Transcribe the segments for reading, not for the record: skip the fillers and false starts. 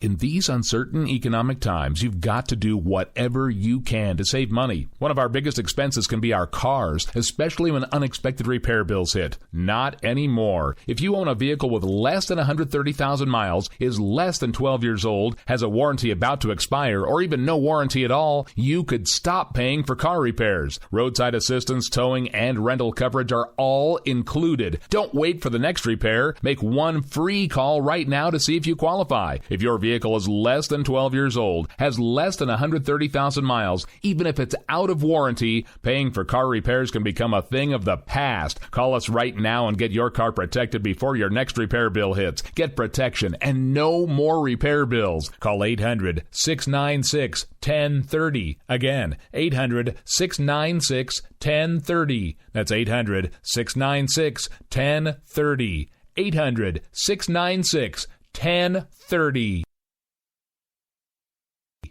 In these uncertain economic times, you've got to do whatever you can to save money. One of our biggest expenses can be our cars, especially when unexpected repair bills hit. Not anymore. If you own a vehicle with less than 130,000 miles, is less than 12 years old, has a warranty about to expire, or even no warranty at all, you could stop paying for car repairs. Roadside assistance, towing, and rental coverage are all included. Don't wait for the next repair. Make one free call right now to see if you qualify. If your vehicle is less than 12 years old, has less than 130,000 miles, even if it's out of warranty, paying for car repairs can become a thing of the past. Call us right now and get your car protected before your next repair bill hits. Get protection and no more repair bills. Call 800-696-1030. Again, 800-696-1030. That's 800-696-1030. 800-696-1030.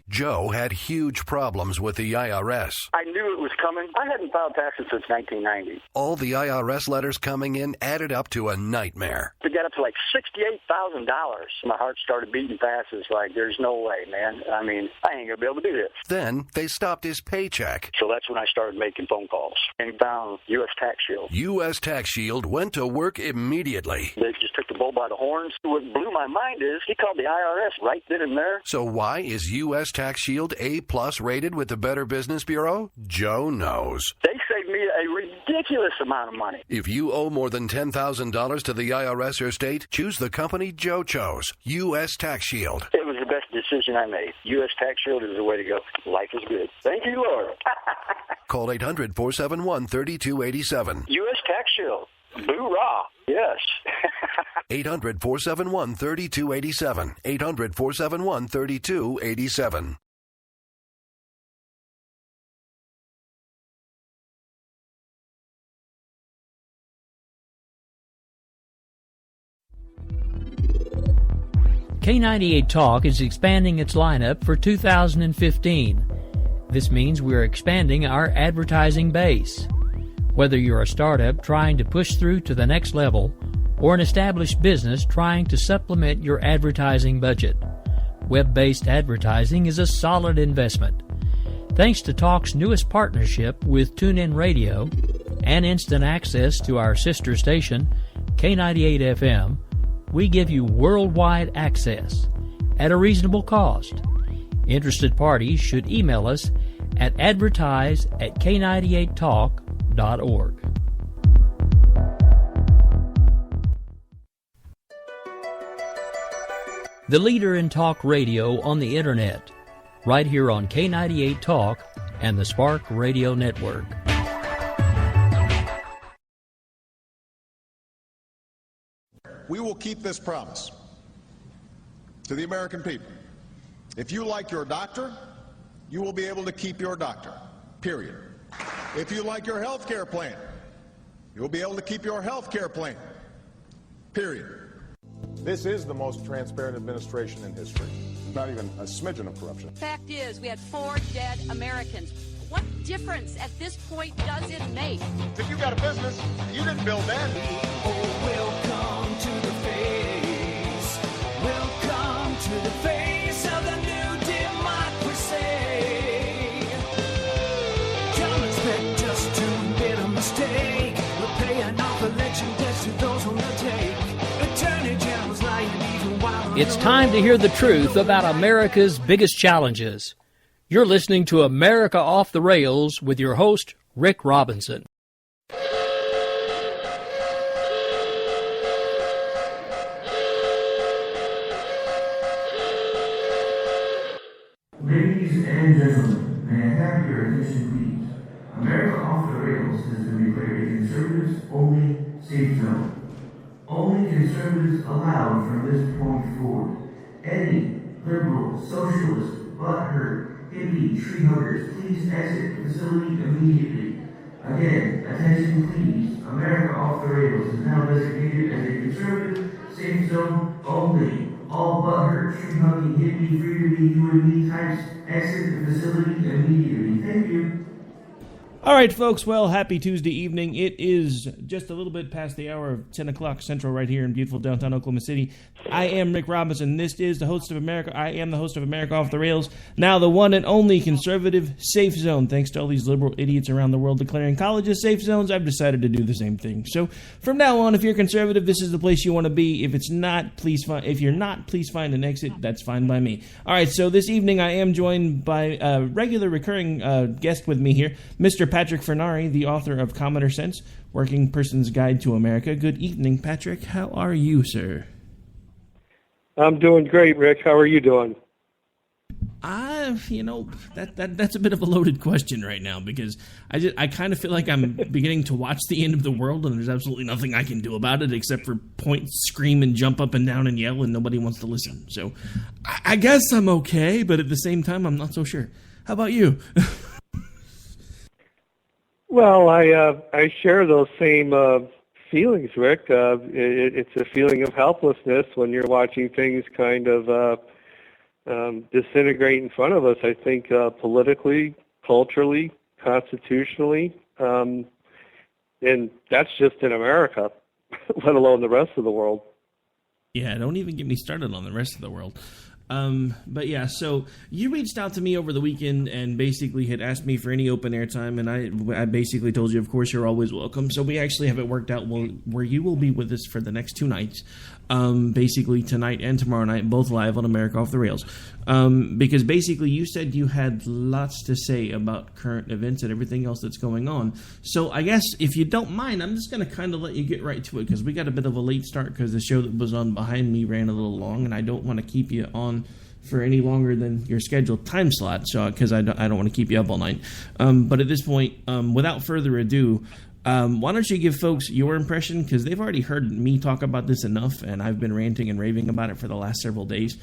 Joe had huge problems with the IRS. I knew it was coming. I hadn't filed taxes since 1990. All the IRS letters coming in added up to a nightmare. To get up to like $68,000, my heart started beating fast. It's like, there's no way, man. I mean, I ain't going to be able to do this. Then they stopped his paycheck. So that's when I started making phone calls and found U.S. Tax Shield. U.S. Tax Shield went to work immediately. They just took the bull by the horns. What blew my mind is he called the IRS right then and there. So why is U.S. Tax Shield A+ rated with the Better Business Bureau? Joe knows. They saved me a ridiculous amount of money. If you owe more than $10,000 to the IRS or state, choose the company Joe chose, U.S. Tax Shield. It was the best decision I made. U.S. Tax Shield is the way to go. Life is good. Thank you, Lord. Call 800-471-3287. U.S. Tax Shield. Boo-rah. Yes. 800-471-3287. 800-471-3287. K98 Talk is expanding its lineup for 2015. This means we're expanding our advertising base. Whether you're a startup trying to push through to the next level or an established business trying to supplement your advertising budget, web-based advertising is a solid investment. Thanks to Talk's newest partnership with TuneIn Radio and instant access to our sister station, K98 FM, we give you worldwide access at a reasonable cost. Interested parties should email us at advertise@k98talk.org. The leader in talk radio on the Internet, right here on K98 Talk and the Spark Radio Network. We will keep this promise to the American people. If you like your doctor, you will be able to keep your doctor, period. If you like your health care plan, you will be able to keep your health care plan, period. This is the most transparent administration in history. Not even a smidgen of corruption. Fact is, we had 4 dead Americans. What difference at this point does it make? If you got a business, you didn't build that. Oh, welcome to the face. Welcome to the face of the new democracy. Don't expect us to admit a mistake. We're paying off election debts to those who will take. Attorney General's lying even while... It's time to hear the truth about America's biggest challenges. You're listening to America Off the Rails with your host, Rick Robinson. Ladies and gentlemen, may I have your attention please? America Off the Rails has been declared a conservatives-only safe zone. Only conservatives allowed from this point forward. Any liberal, socialist, butthurt, hippie, tree huggers, please exit the facility immediately. Again, attention please. America Off the Rails is now designated as a conservative safe zone only. All butthurt, tree hugging, hippie, free to be you and me types exit the facility immediately. Thank you. All right, folks. Well, happy Tuesday evening. It is just a little bit past the hour of 10 o'clock Central right here in beautiful downtown Oklahoma City. I am Rick Robinson. This is the host of America. I am the host of America Off the Rails. Now the one and only conservative safe zone. Thanks to all these liberal idiots around the world declaring colleges safe zones, I've decided to do the same thing. So from now on, if you're conservative, this is the place you want to be. If you're not, please find an exit. That's fine by me. All right, so this evening I am joined by a regular recurring guest with me here, Mr. Patrick Fernari, the author of Commoner Sense, Working Person's Guide to America. Good evening, Patrick. How are you, sir? I'm doing great, Rick. How are you doing? That's a bit of a loaded question right now because I kind of feel like I'm beginning to watch the end of the world and there's absolutely nothing I can do about it except for point, scream, and jump up and down and yell and nobody wants to listen. So I guess I'm okay, but at the same time, I'm not so sure. How about you? Well, I share those same feelings, Rick. It's a feeling of helplessness when you're watching things kind of disintegrate in front of us. I think politically, culturally, constitutionally, and that's just in America, let alone the rest of the world. Yeah, don't even get me started on the rest of the world. But yeah, so you reached out to me over the weekend and basically had asked me for any open air time, and I basically told you, of course, you're always welcome. So we actually have it worked out where you will be with us for the next 2 nights, basically tonight and tomorrow night, both live on America Off the Rails. Because basically you said you had lots to say about current events and everything else that's going on. So I guess if you don't mind, I'm just going to kind of let you get right to it because we got a bit of a late start because the show that was on behind me ran a little long, and I don't want to keep you on for any longer than your scheduled time slot, so because I don't want to keep you up all night. But at this point, without further ado, why don't you give folks your impression, because they've already heard me talk about this enough, and I've been ranting and raving about it for the last several days,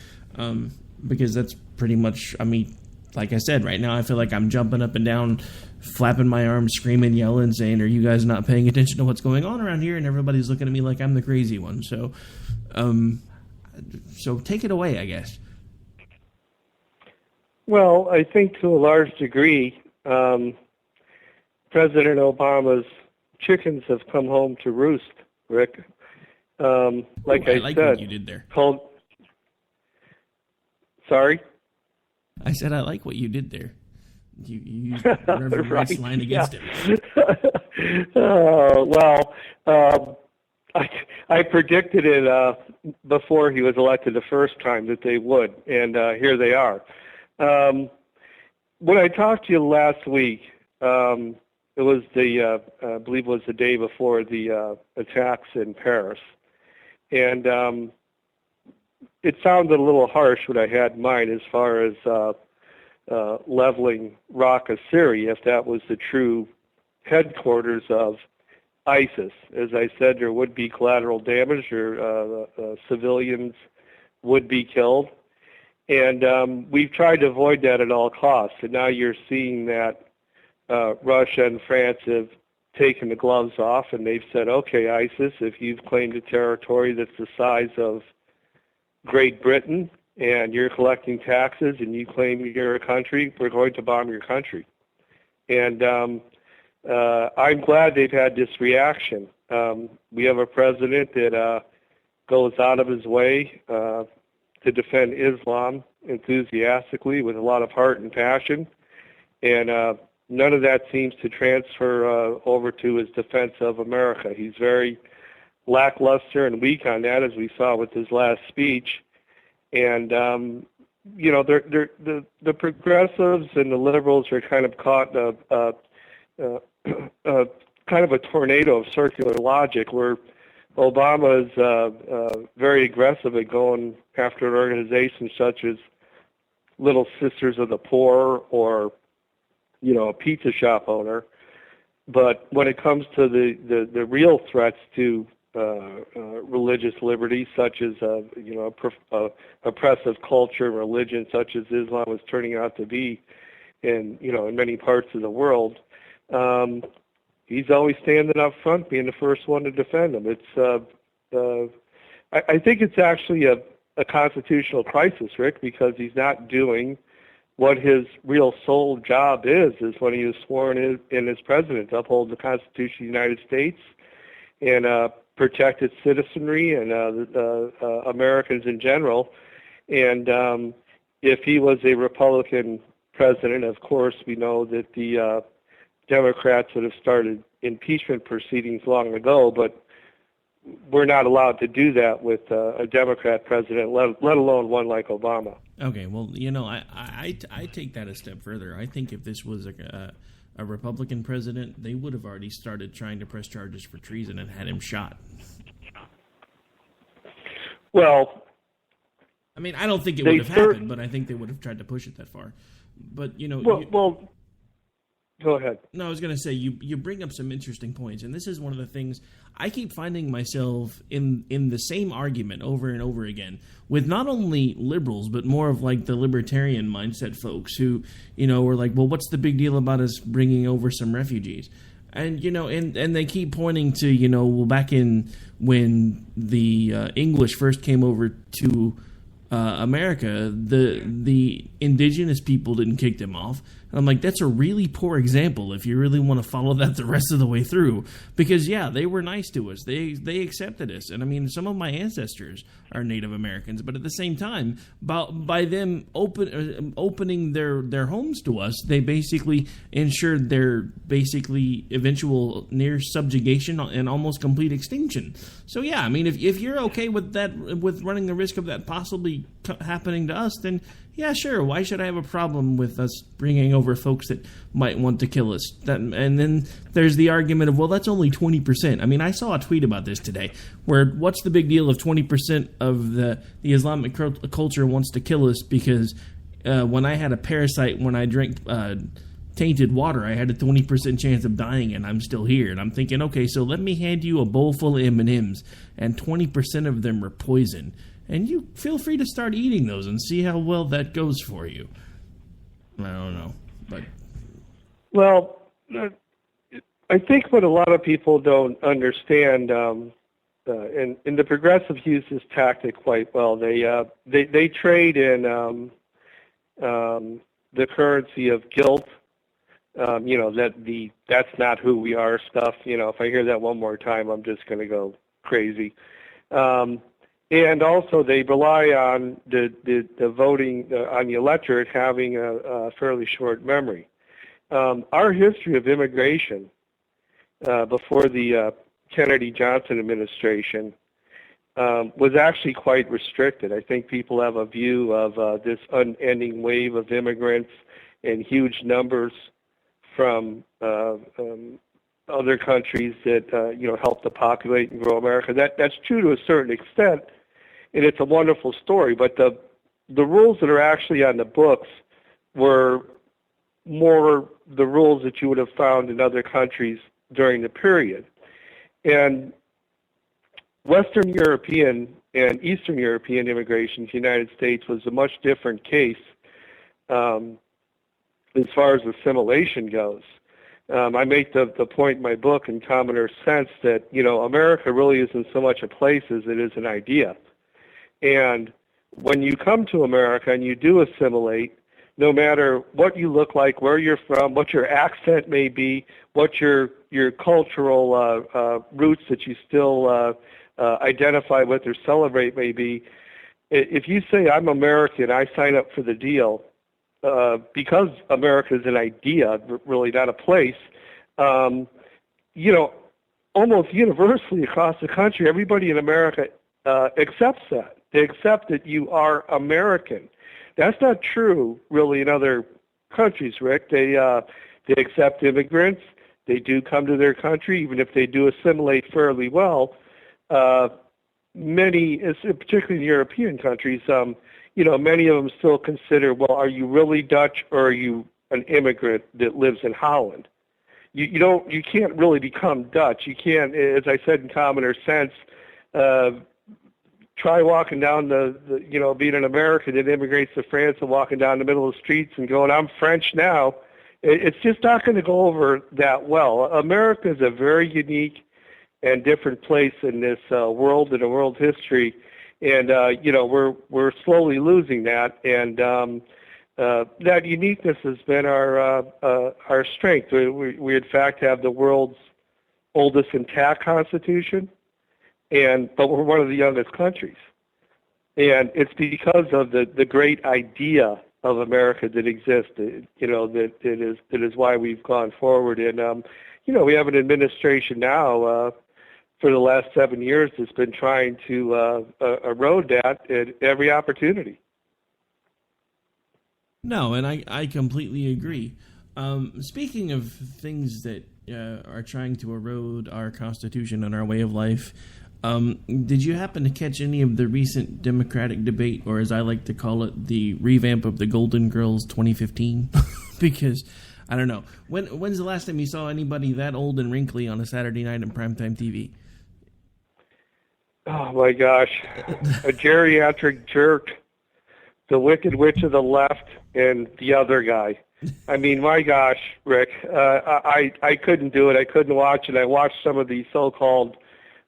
because that's pretty much, I mean, like I said, right now I feel like I'm jumping up and down, flapping my arms, screaming, yelling, saying, are you guys not paying attention to what's going on around here? And everybody's looking at me like I'm the crazy one. So take it away, I guess. Well, I think to a large degree, President Obama's chickens have come home to roost, Rick. I like said, what you did there. Sorry? I said I like what you did there. You used whatever right line against it. I predicted it before he was elected the first time that they would, and here they are. When I talked to you last week, it was I believe it was the day before the attacks in Paris, and it sounded a little harsh what I had in mind as far as leveling Raqqa, Syria, if that was the true headquarters of ISIS. As I said, there would be collateral damage, or civilians would be killed. And we've tried to avoid that at all costs. And now you're seeing that Russia and France have taken the gloves off, and they've said, okay, ISIS, if you've claimed a territory that's the size of Great Britain and you're collecting taxes and you claim you're a country, we're going to bomb your country. And I'm glad they've had this reaction. We have a president that goes out of his way to defend Islam enthusiastically with a lot of heart and passion, and none of that seems to transfer over to his defense of America. He's very lackluster and weak on that, as we saw with his last speech. And the progressives and the liberals are kind of caught kind of a tornado of circular logic, where Obama is very aggressive at going after an organization such as Little Sisters of the Poor, or a pizza shop owner. But when it comes to the real threats to religious liberty, such as oppressive culture and religion, such as Islam is turning out to be in many parts of the world, he's always standing up front, being the first one to defend them. It's I think it's actually a constitutional crisis, Rick, because he's not doing what his real sole job is when he was sworn in as president, to uphold the Constitution of the United States and protect its citizenry and Americans in general. And if he was a Republican president, of course, we know that the Democrats would have started impeachment proceedings long ago, but we're not allowed to do that with a Democrat president, let alone one like Obama. Okay, well, I take that a step further. I think if this was a Republican president, they would have already started trying to press charges for treason and had him shot. Well, I mean, I don't think it would have happened, but I think they would have tried to push it that far. But, Well, go ahead. No, I was going to say, you bring up some interesting points, and this is one of the things I keep finding myself in the same argument over and over again with not only liberals, but more of like the libertarian mindset folks who, were like, well, what's the big deal about us bringing over some refugees? And, and they keep pointing to, well, back in when the English first came over to America, the indigenous people didn't kick them off. And I'm like, that's a really poor example if you really want to follow that the rest of the way through. Because, yeah, they were nice to us. They accepted us. And, I mean, some of my ancestors are Native Americans. But at the same time, by them opening their homes to us, they basically ensured their basically eventual near subjugation and almost complete extinction. So, yeah, I mean, if you're okay with that, with running the risk of that possibly happening to us, then yeah, sure. Why should I have a problem with us bringing over folks that might want to kill us? And then there's the argument of, well, that's only 20%. I mean, I saw a tweet about this today where what's the big deal if 20% of the Islamic culture wants to kill us because when I had a parasite, when I drank tainted water, I had a 20% chance of dying and I'm still here. And I'm thinking, okay, so let me hand you a bowl full of M&Ms and 20% of them are poison. And you feel free to start eating those and see how well that goes for you. I don't know, but well, I think what a lot of people don't understand, and the progressives use this tactic quite well. They trade in the currency of guilt. That's not who we are stuff. If I hear that one more time, I'm just going to go crazy. And also, they rely on the voting on the electorate having a fairly short memory. Our history of immigration before the Kennedy-Johnson administration was actually quite restricted. I think people have a view of this unending wave of immigrants and huge numbers from other countries that helped to populate and grow America. That's true to a certain extent. And it's a wonderful story, but the rules that are actually on the books were more the rules that you would have found in other countries during the period. And Western European and Eastern European immigration to the United States was a much different case as far as assimilation goes. I make the point in my book, In Commoner Sense, that, America really isn't so much a place as it is an idea. And when you come to America and you do assimilate, no matter what you look like, where you're from, what your accent may be, what your cultural roots that you still identify with or celebrate may be, if you say, I'm American, I sign up for the deal, because America is an idea, really not a place, almost universally across the country, everybody in America accepts that. They accept that you are American. That's not true, really, in other countries, Rick. They accept immigrants. They do come to their country, even if they do assimilate fairly well. Many, particularly in European countries, many of them still consider, well, are you really Dutch or are you an immigrant that lives in Holland? You can't really become Dutch. You can't, as I said in Commoner Sense, try walking down being an American that immigrates to France and walking down the middle of the streets and going, I'm French now. It's just not going to go over that well. America is a very unique and different place in this world and in world history. And, we're slowly losing that. And that uniqueness has been our strength. We in fact have the world's oldest intact constitution, but we're one of the youngest countries, and it's because of the great idea of America that exists. That is why we've gone forward. And we have an administration now for the last 7 years that's been trying to erode that at every opportunity. No, and I completely agree. Speaking of things that are trying to erode our Constitution and our way of life, did you happen to catch any of the recent Democratic debate, or as I like to call it, the revamp of the Golden Girls 2015? Because, I don't know. When's the last time you saw anybody that old and wrinkly on a Saturday night on primetime TV? Oh, my gosh. A geriatric jerk, the Wicked Witch of the left, and the other guy. I mean, my gosh, Rick, I couldn't do it. I couldn't watch it. I watched some of the so-called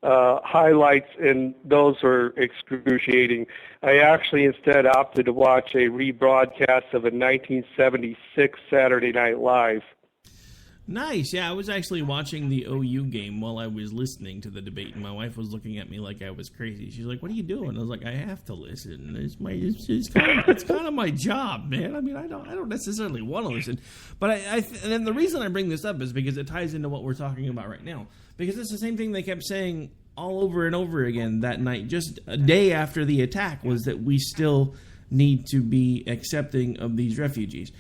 highlights, and those were excruciating. I actually instead opted to watch a rebroadcast of a 1976 Saturday Night Live. Nice. Yeah, I was actually watching the OU game while I was listening to the debate, and my wife was looking at me like I was crazy. She's like, "What are you doing?" I was like, "I have to listen. It's kind of my job, man. I mean, I don't necessarily want to listen, but and then the reason I bring this up is because it ties into what we're talking about right now. Because it's the same thing they kept saying all over and over again that night, just a day after the attack, was that we still need to be accepting of these refugees.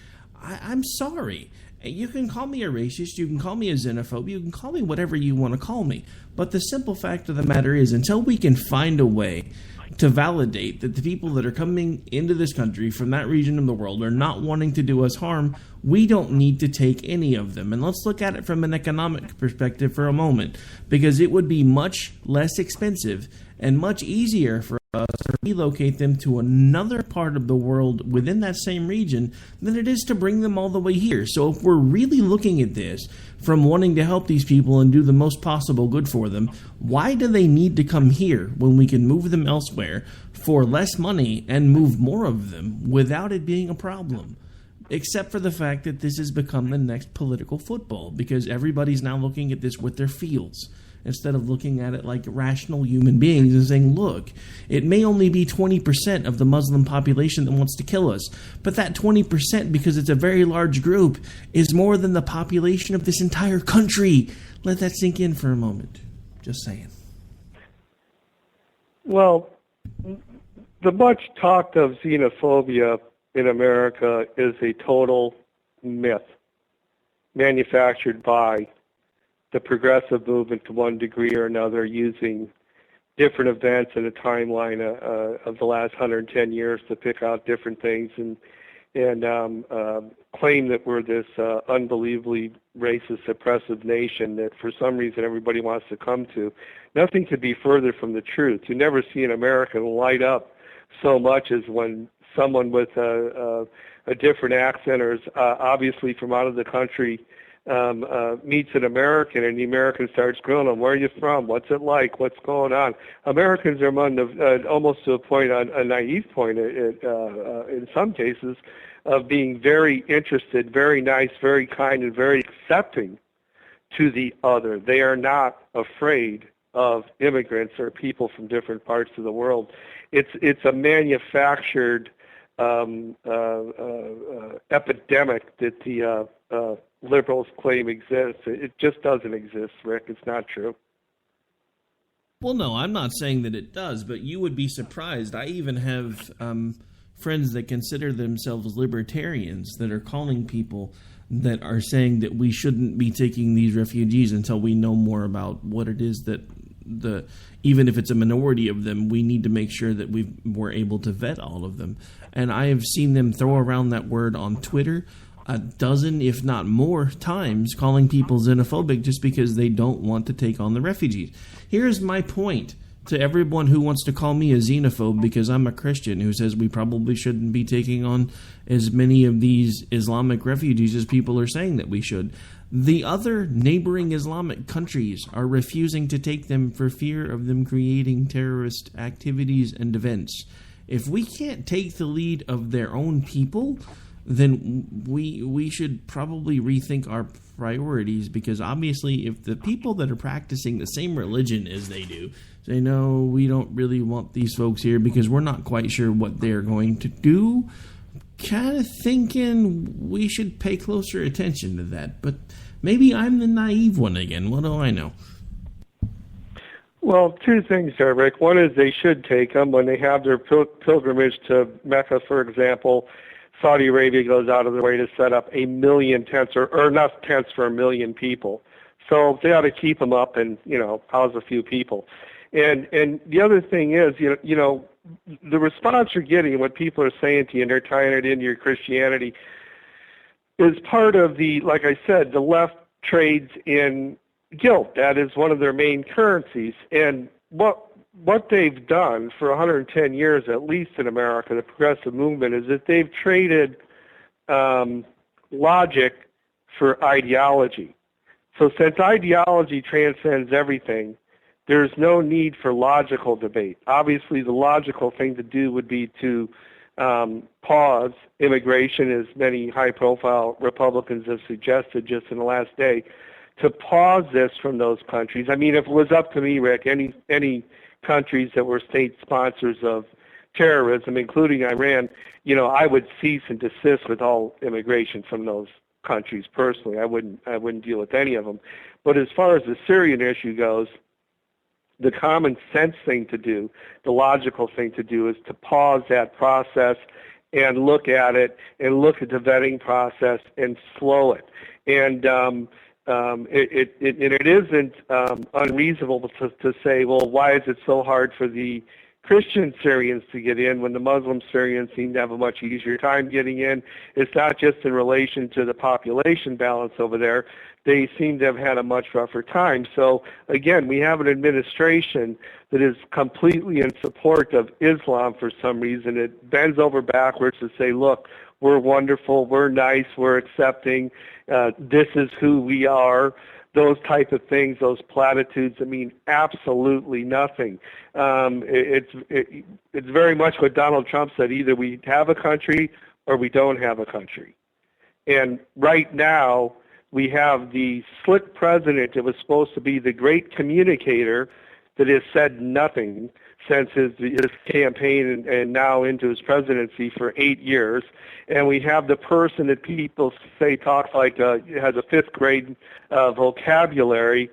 I'm sorry. You can call me a racist, you can call me a xenophobe, you can call me whatever you want to call me. But the simple fact of the matter is, until we can find a way to validate that the people that are coming into this country from that region of the world are not wanting to do us harm, we don't need to take any of them. And let's look at it from an economic perspective for a moment, because it would be much less expensive and much easier for us to relocate them to another part of the world within that same region than it is to bring them all the way here. So if we're really looking at this from wanting to help these people and do the most possible good for them, why do they need to come here when we can move them elsewhere for less money and move more of them without it being a problem? Except for the fact that this has become the next political football, because everybody's now looking at this with their feels, instead of looking at it like rational human beings and saying, look, it may only be 20% of the Muslim population that wants to kill us, but that 20%, because it's a very large group, is more than the population of this entire country. Let that sink in for a moment. Just saying. Well, the much talked of xenophobia in America is a total myth manufactured by the progressive movement to one degree or another, using different events in a timeline of the last 110 years to pick out different things and claim that we're this unbelievably racist, oppressive nation that for some reason everybody wants to come to. Nothing could be further from the truth. You never see an American light up so much as when someone with a different accent or is obviously from out of the country meets an American, and the American starts grilling them. Where are you from? What's it like? What's going on? Americans are among the, almost to a point, a naive point in some cases, of being very interested, very nice, very kind, and very accepting to the other. They are not afraid of immigrants or people from different parts of the world. It's a manufactured epidemic that the liberals claim exists. It just doesn't exist, Rick. It's not true. Well, no, I'm not saying that it does, but you would be surprised. I even have friends that consider themselves libertarians that are calling people that are saying that we shouldn't be taking these refugees until we know more about what it is that even if it's a minority of them, we need to make sure that we're able to vet all of them. And I have seen them throw around that word on Twitter a dozen, if not more, times, calling people xenophobic just because they don't want to take on the refugees. Here's my point to everyone who wants to call me a xenophobe because I'm a Christian who says we probably shouldn't be taking on as many of these Islamic refugees as people are saying that we should. The other neighboring Islamic countries are refusing to take them for fear of them creating terrorist activities and events. If we can't take the lead of their own people then we should probably rethink our priorities, because obviously if the people that are practicing the same religion as they do say, no, we don't really want these folks here because we're not quite sure what they're going to do, kind of thinking we should pay closer attention to that. But maybe I'm the naive one again. What do I know? Well, two things there, Rick. One is they should take them when they have their pilgrimage to Mecca, for example. Saudi Arabia goes out of their way to set up 1 million tents, or enough tents for 1 million people. So they ought to keep them up and, house a few people. And the other thing is, the response you're getting, what people are saying to you, and they're tying it into your Christianity, is part of the, like I said, the left trades in guilt. That is one of their main currencies. And what they've done for 110 years, at least in America, the progressive movement, is that they've traded logic for ideology. So since ideology transcends everything, there's no need for logical debate. Obviously, the logical thing to do would be to pause immigration, as many high-profile Republicans have suggested just in the last day, to pause this from those countries. I mean, if it was up to me, Rick, any countries that were state sponsors of terrorism, including Iran, I would cease and desist with all immigration from those countries personally. I wouldn't deal with any of them. But as far as the Syrian issue goes, the common sense thing to do, the logical thing to do, is to pause that process and look at it and look at the vetting process and slow it. And it isn't unreasonable to say, well, why is it so hard for the Christian Syrians to get in when the Muslim Syrians seem to have a much easier time getting in? It's not just in relation to the population balance over there. They seem to have had a much rougher time. So, again, we have an administration that is completely in support of Islam for some reason. It bends over backwards to say, look, we're wonderful, we're nice, we're accepting, this is who we are. Those type of things, those platitudes that mean absolutely nothing. It's very much what Donald Trump said: either we have a country or we don't have a country. And right now, we have the slick president that was supposed to be the great communicator that has said nothing since his campaign and now into his presidency for 8 years. And we have the person that people say talks like has a fifth grade vocabulary,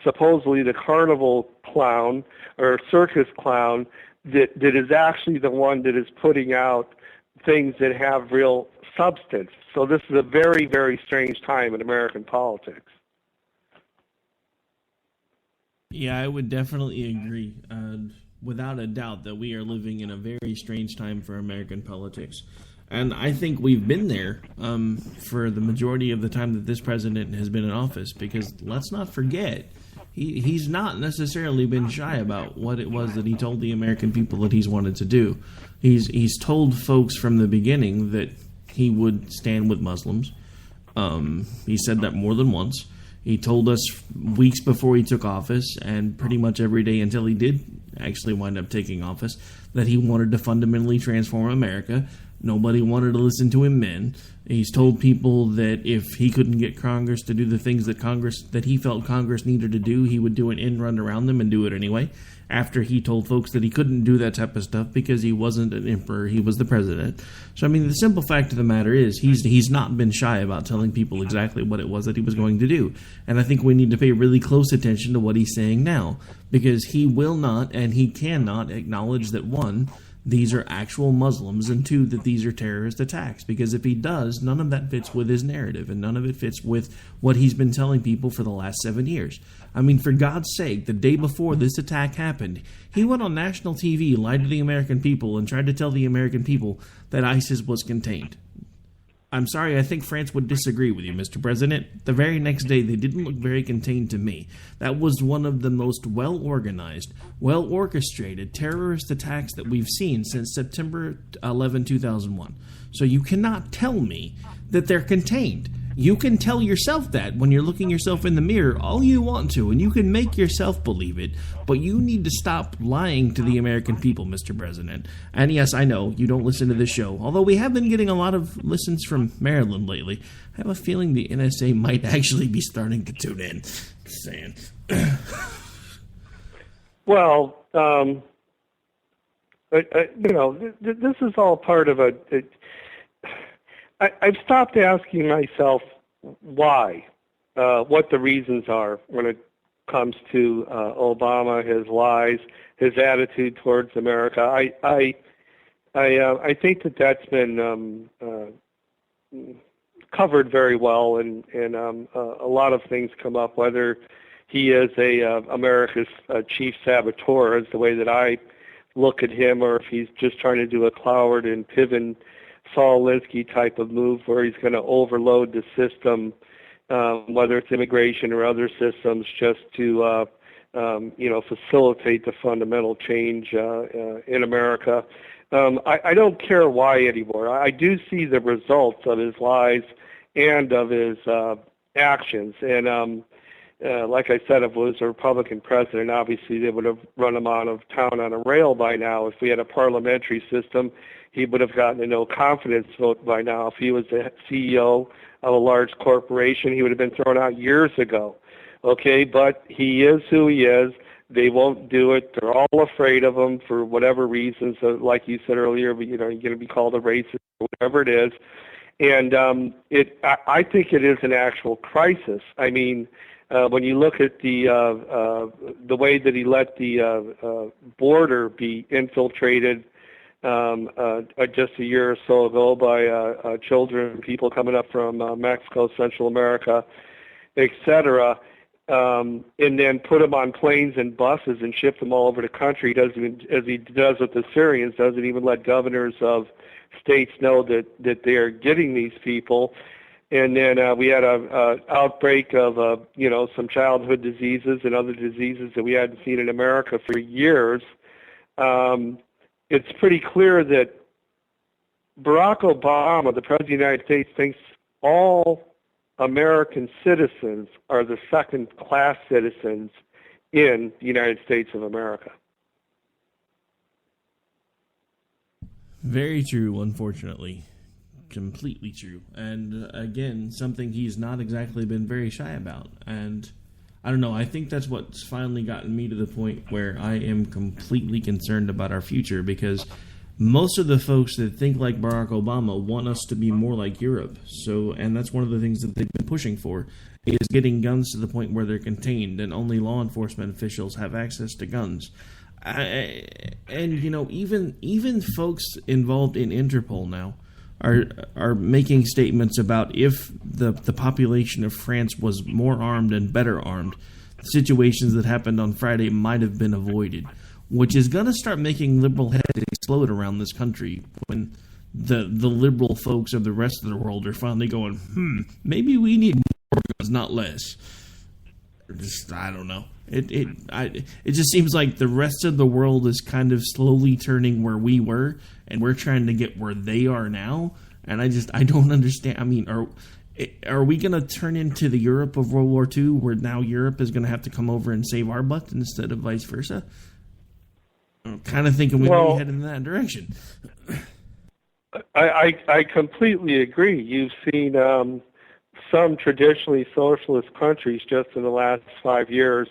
supposedly the carnival clown or circus clown, that is actually the one that is putting out things that have real substance. So this is a very, very strange time in American politics. Yeah, I would definitely agree, without a doubt, that we are living in a very strange time for American politics. And I think we've been there for the majority of the time that this president has been in office, because let's not forget, he's not necessarily been shy about what it was that he told the American people that he's wanted to do. He's told folks from the beginning that he would stand with Muslims. He said that more than once. He told us weeks before he took office, and pretty much every day until he did actually wind up taking office, that he wanted to fundamentally transform America. Nobody wanted to listen to him then. He's told people that if he couldn't get Congress to do the things that he felt Congress needed to do, he would do an end run around them and do it anyway. After he told folks that he couldn't do that type of stuff because he wasn't an emperor, he was the president. So, I mean, the simple fact of the matter is he's not been shy about telling people exactly what it was that he was going to do. And I think we need to pay really close attention to what he's saying now, because he will not and he cannot acknowledge that, one, these are actual Muslims, and two, that these are terrorist attacks. Because if he does, none of that fits with his narrative, and none of it fits with what he's been telling people for the last 7 years. I mean, for God's sake, the day before this attack happened, he went on national TV, lied to the American people, and tried to tell the American people that ISIS was contained. I'm sorry, I think France would disagree with you, Mr. President. The very next day, they didn't look very contained to me. That was one of the most well-organized, well-orchestrated terrorist attacks that we've seen since September 11, 2001. So you cannot tell me that they're contained. You can tell yourself that when you're looking yourself in the mirror all you want to, and you can make yourself believe it, but you need to stop lying to the American people, Mr. President. And yes, I know, you don't listen to this show, although we have been getting a lot of listens from Maryland lately. I have a feeling the NSA might actually be starting to tune in. Just saying. Well, this is all part of I've stopped asking myself why, what the reasons are when it comes to Obama, his lies, his attitude towards America. I think that's been covered very well, and a lot of things come up, whether he is America's chief saboteur, is the way that I look at him, or if he's just trying to do a Cloward and Piven, Saul Alinsky type of move where he's going to overload the system, whether it's immigration or other systems, just to facilitate the fundamental change in America. I don't care why anymore. I do see the results of his lies and of his actions. And like I said, if it was a Republican president, obviously they would have run him out of town on a rail by now. If we had a parliamentary system, he would have gotten a no confidence vote by now. If he was the CEO of a large corporation, he would have been thrown out years ago. Okay, but he is who he is. They won't do it. They're all afraid of him for whatever reasons. So like you said earlier, you're going to be called a racist or whatever it is. And I think it is an actual crisis. I mean, when you look at the way that he let the border be infiltrated just a year or so ago by children, people coming up from Mexico, Central America, etc., and then put them on planes and buses and ship them all over the country, as he does with the Syrians, doesn't even let governors of states know that they are getting these people. And then we had a outbreak of some childhood diseases and other diseases that we hadn't seen in America for years. It's pretty clear that Barack Obama, the President of the United States, thinks all American citizens are the second-class citizens in the United States of America. Very true, unfortunately. Completely true. And again, something he's not exactly been very shy about. And I don't know, I think that's what's finally gotten me to the point where I am completely concerned about our future, because most of the folks that think like Barack Obama want us to be more like Europe. So, and that's one of the things that they've been pushing for, is getting guns to the point where they're contained and only law enforcement officials have access to guns. And even folks involved in Interpol now are making statements about if the population of France was more armed and better armed, situations that happened on Friday might have been avoided, which is going to start making liberal heads explode around this country when the liberal folks of the rest of the world are finally going, maybe we need more guns, not less. I don't know. It just seems like the rest of the world is kind of slowly turning where we were, and we're trying to get where they are now. And I don't understand. I mean, are we going to turn into the Europe of World War II, where now Europe is going to have to come over and save our butt instead of vice versa? I'm kind of thinking we may head in that direction. I completely agree. You've seen some traditionally socialist countries just in the last 5 years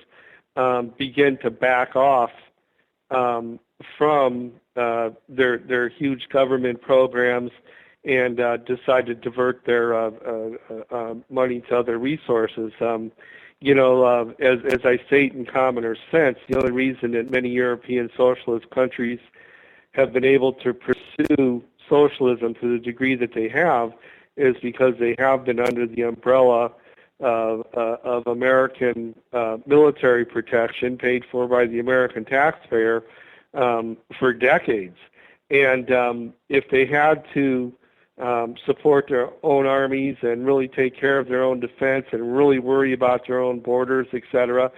begin to back off from their huge government programs and decide to divert their money to other resources. As I state in commoner sense, the only reason that many European socialist countries have been able to pursue socialism to the degree that they have is because they have been under the umbrella of American military protection paid for by the American taxpayer for decades. And if they had to support their own armies and really take care of their own defense and really worry about their own borders, etc.,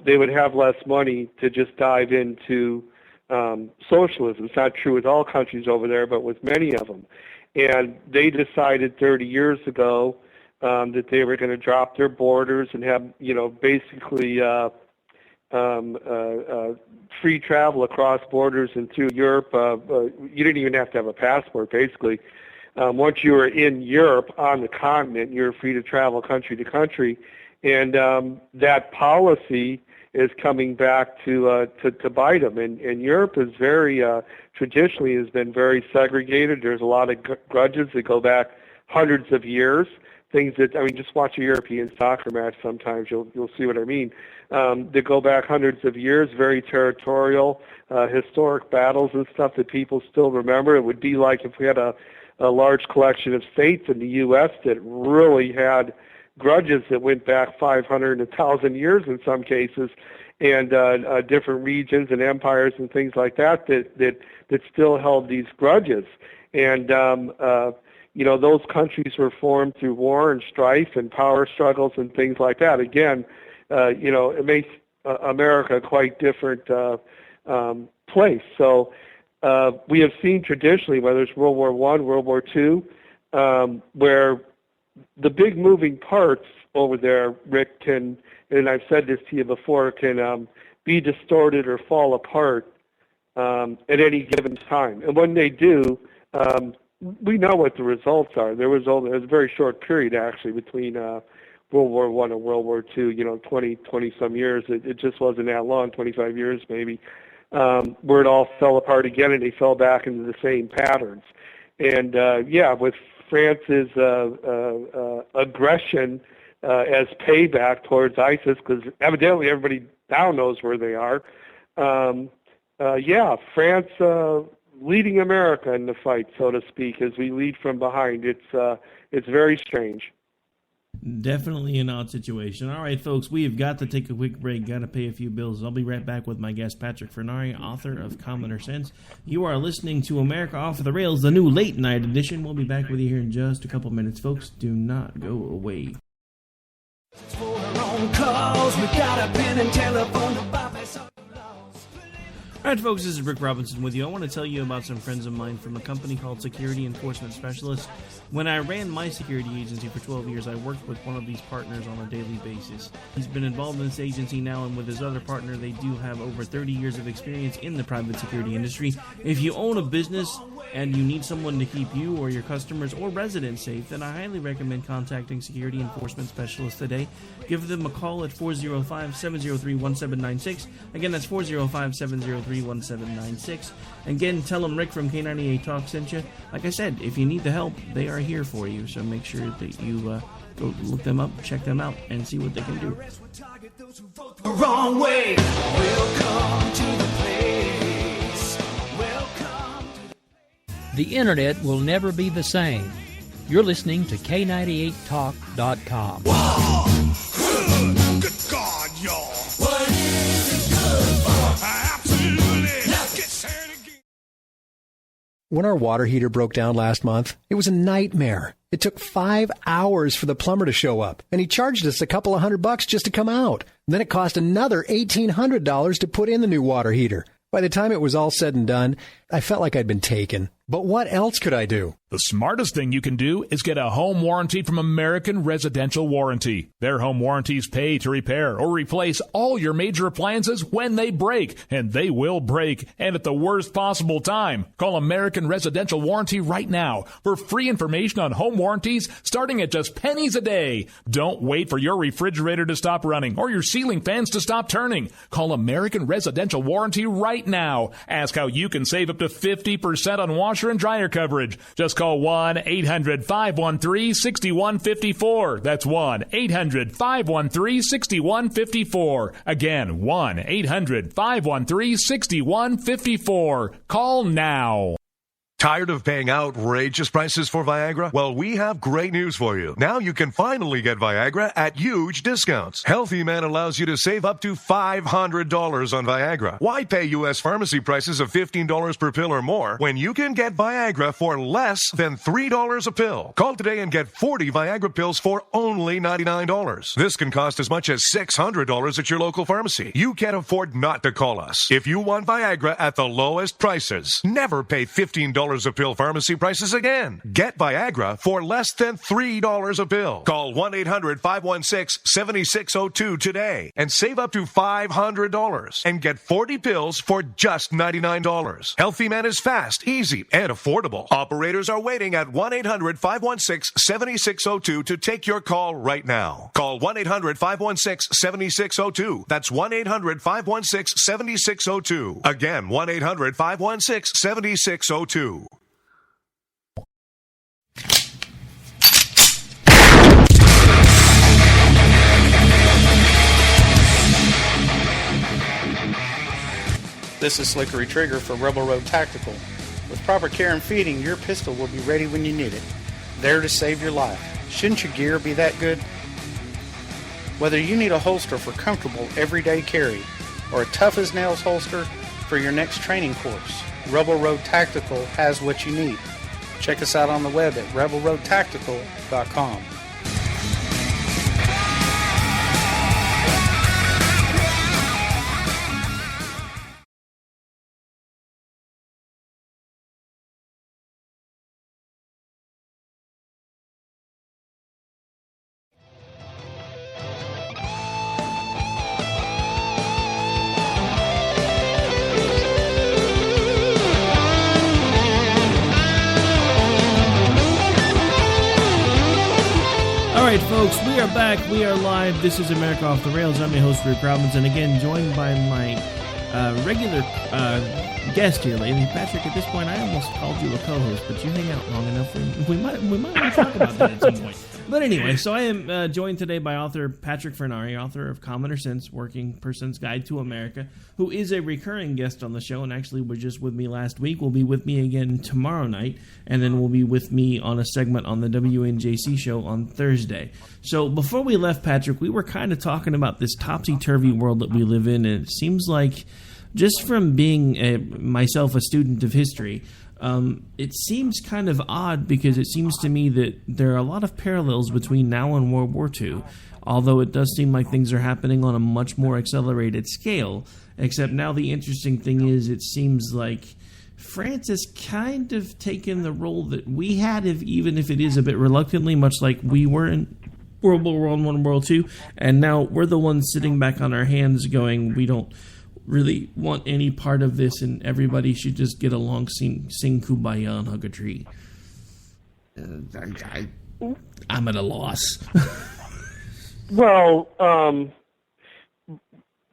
they would have less money to just dive into socialism. It's not true with all countries over there, but with many of them. And they decided 30 years ago that they were going to drop their borders and have, basically free travel across borders and through Europe. You didn't even have to have a passport, basically. Once you were in Europe on the continent, you're free to travel country to country. And that policy is coming back to bite them. And Europe is very, traditionally has been very segregated. There's a lot of grudges that go back hundreds of years. Things that, just watch a European soccer match sometimes, you'll see what I mean. That go back hundreds of years, very territorial, historic battles and stuff that people still remember. It would be like if we had a large collection of states in the U.S. that really had grudges that went back 500 and 1,000 years in some cases, and different regions and empires and things like that still held these grudges. And those countries were formed through war and strife and power struggles and things like that. Again, it makes America a quite different place. So we have seen traditionally, whether it's World War I, World War II, where the big moving parts over there, Rick, can, and I've said this to you before, can be distorted or fall apart at any given time. And when they do, we know what the results are. There was a very short period, actually, between World War I and World War II, 20-some years. It just wasn't that long, 25 years maybe, where it all fell apart again and they fell back into the same patterns. And, with France's aggression as payback towards ISIS, because evidently everybody now knows where they are, France leading America in the fight, so to speak, as we lead from behind. It's very strange. Definitely an odd situation. All right, folks, we have got to take a quick break, got to pay a few bills. I'll be right back with my guest, Patrick Furnari, author of Commoner Sense. You are listening to America Off the Rails, the new late night edition. We'll be back with you here in just a couple minutes, folks. Do not go away. For our own cause, we got a pen and telephone to bypass all the laws. All right, folks, this is Rick Robinson with you. I want to tell you about some friends of mine from a company called Security Enforcement Specialists. When I ran my security agency for 12 years, I worked with one of these partners on a daily basis. He's been involved in this agency now, and with his other partner, they do have over 30 years of experience in the private security industry. If you own a business and you need someone to keep you or your customers or residents safe, then I highly recommend contacting Security Enforcement Specialists today. Give them a call at 405-703-1796. Again, that's 405-703-1796. Again, tell them Rick from K98 Talk sent you. Like I said, if you need the help, they are here for you. So make sure that you go look them up, check them out, and see what they can do. The wrong way. Welcome to the place. Welcome to The internet will never be the same. You're listening to K98Talk.com. Wow. Good God, y'all. What is it good for? Absolutely. Let's get started again. When our water heater broke down last month, it was a nightmare. It took 5 hours for the plumber to show up, and he charged us a couple of $100 just to come out. And then it cost another $1,800 to put in the new water heater. By the time it was all said and done, I felt like I'd been taken. But what else could I do? The smartest thing you can do is get a home warranty from American Residential Warranty. Their home warranties pay to repair or replace all your major appliances when they break, and they will break, and at the worst possible time. Call American Residential Warranty right now for free information on home warranties starting at just pennies a day. Don't wait for your refrigerator to stop running or your ceiling fans to stop turning. Call American Residential Warranty right now. Ask how you can save up to 50% on washer and dryer coverage. Just call 1-800-513-6154. That's 1-800-513-6154. Again, 1-800-513-6154. Call now. Tired of paying outrageous prices for Viagra? Well, we have great news for you. Now you can finally get Viagra at huge discounts. Healthy Man allows you to save up to $500 on Viagra. Why pay U.S. pharmacy prices of $15 per pill or more when you can get Viagra for less than $3 a pill? Call today and get 40 Viagra pills for only $99. This can cost as much as $600 at your local pharmacy. You can't afford not to call us. If you want Viagra at the lowest prices, never pay $15 $3 a pill pharmacy prices again. Get Viagra for less than $3 a pill. Call 1-800-516-7602 today and save up to $500 and get 40 pills for just $99. Healthy Man is fast, easy, and affordable. Operators are waiting at 1-800-516-7602 to take your call right now. Call 1-800-516-7602. That's 1-800-516-7602. Again, 1-800-516-7602. This is Slickery Trigger for Rebel Road Tactical. With proper care and feeding, your pistol will be ready when you need it, there to save your life. Shouldn't your gear be that good? Whether you need a holster for comfortable everyday carry or a tough-as-nails holster for your next training course, Rebel Road Tactical has what you need. Check us out on the web at rebelroadtactical.com. All right, folks, we are back. We are live. This is America Off the Rails. I'm your host, Rick Robbins, and again, joined by my regular guest here, lady Patrick. At this point, I almost called you a co-host, but you hang out long enough. We might want to talk about that at some point. But anyway, so I am joined today by author Patrick Furnari, author of Common Sense, Working Person's Guide to America, who is a recurring guest on the show and actually was just with me last week. Will be with me again tomorrow night, and then will be with me on a segment on the WNJC show on Thursday. So before we left, Patrick, we were kind of talking about this topsy-turvy world that we live in, and it seems like, just from being myself a student of history, it seems kind of odd because it seems to me that there are a lot of parallels between now and World War II, although it does seem like things are happening on a much more accelerated scale, except now the interesting thing is it seems like France has kind of taken the role that we had, even if it is a bit reluctantly, much like we were in World War I, World II, and now we're the ones sitting back on our hands going, we don't really want any part of this, and everybody should just get along, sing Kumbaya, and hug a tree. I'm at a loss. Well,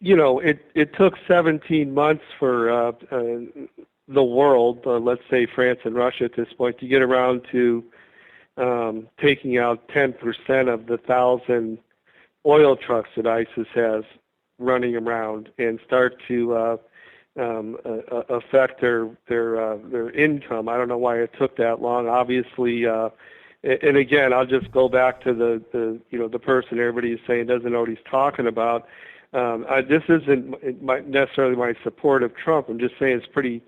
it took 17 months for the world, let's say France and Russia at this point, to get around to taking out 10% of the 1,000 oil trucks that ISIS has running around and start to affect their income. I don't know why it took that long. Obviously, and again, I'll just go back to the person everybody is saying doesn't know what he's talking about. This isn't necessarily my support of Trump. I'm just saying it's pretty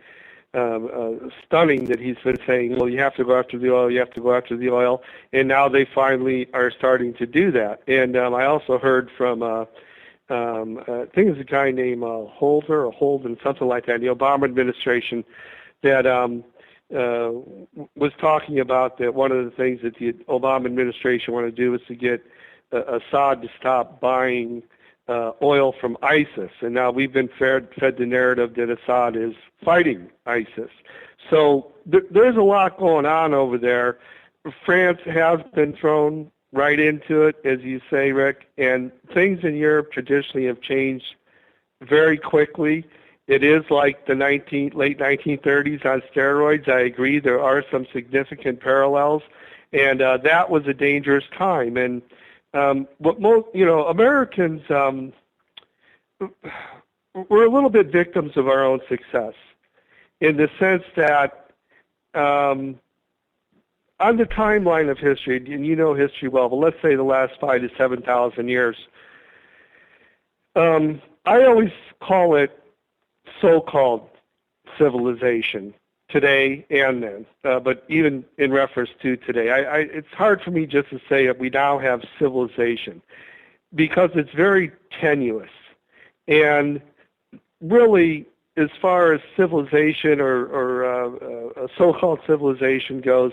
stunning that he's been saying, well, you have to go after the oil, you have to go after the oil, and now they finally are starting to do that. And I also heard from I think it's a guy named Holden, something like that, the Obama administration, that was talking about that one of the things that the Obama administration wanted to do is to get Assad to stop buying oil from ISIS. And now we've been fed the narrative that Assad is fighting ISIS. So there's a lot going on over there. France has been thrown right into it, as you say, Rick, and things in Europe traditionally have changed very quickly. It is like the late 1930s on steroids. I agree, there are some significant parallels, and that was a dangerous time. And what most, Americans, we're a little bit victims of our own success, in the sense that on the timeline of history, and you know history well, but let's say the last 5,000 to 7,000 years, I always call it so-called civilization today and then, but even in reference to today. It's hard for me just to say that we now have civilization because it's very tenuous. And really, as far as civilization or a so-called civilization goes,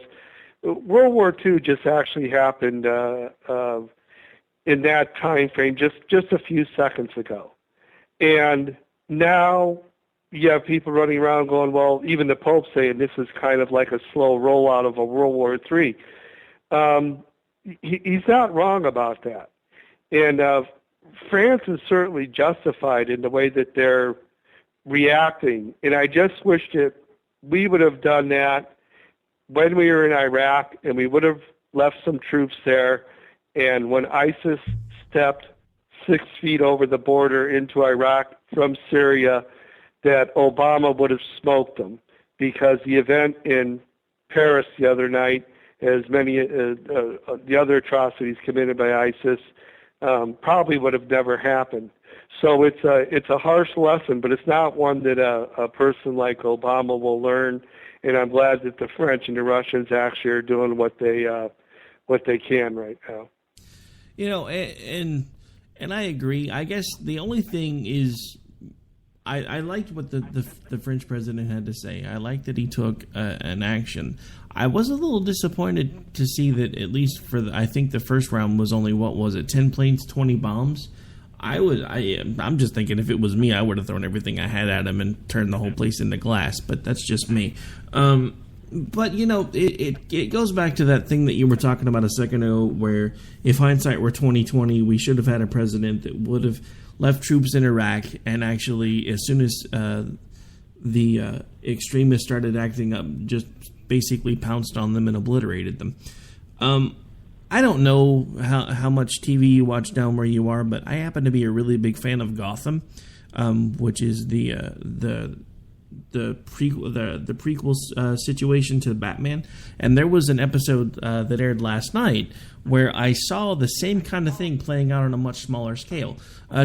World War II just actually happened in that time frame just a few seconds ago. And now you have people running around going, well, even the Pope saying this is kind of like a slow rollout of a World War III. He's not wrong about that. And France is certainly justified in the way that they're reacting. And I just wish that we would have done that when we were in Iraq, and we would have left some troops there. And when ISIS stepped 6 feet over the border into Iraq from Syria, that Obama would have smoked them, because the event in Paris the other night, as many the other atrocities committed by ISIS, probably would have never happened. So it's a harsh lesson, but it's not one that a person like Obama will learn. And I'm glad that the French and the Russians actually are doing what they can right now. You know, and I agree. I guess the only thing is, I liked what the French president had to say. I liked that he took an action. I was a little disappointed to see that, at least I think the first round was only, 10 planes, 20 bombs. I'm just thinking, if it was me, I would have thrown everything I had at him and turned the whole place into glass. But that's just me. But, you know, it goes back to that thing that you were talking about a second ago, where if hindsight were 20/20, we should have had a president that would have left troops in Iraq, and actually, as soon as the extremists started acting up, just basically pounced on them and obliterated them. I don't know how much TV you watch down where you are, but I happen to be a really big fan of Gotham, which is the prequel situation to Batman. And there was an episode that aired last night where I saw the same kind of thing playing out on a much smaller scale.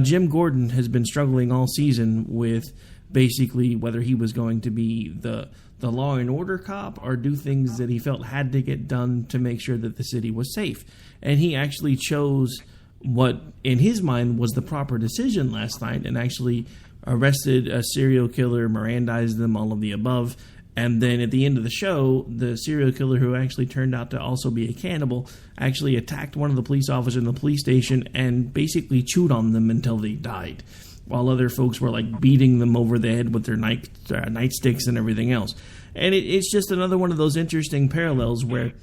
Jim Gordon has been struggling all season with basically whether he was going to be the law and order cop or do things that he felt had to get done to make sure that the city was safe. And he actually chose what, in his mind, was the proper decision last night, and actually arrested a serial killer, Mirandized them, all of the above. And then at the end of the show, the serial killer, who actually turned out to also be a cannibal, actually attacked one of the police officers in the police station and basically chewed on them until they died, while other folks were like beating them over the head with their nightsticks and everything else. And it's just another one of those interesting parallels where,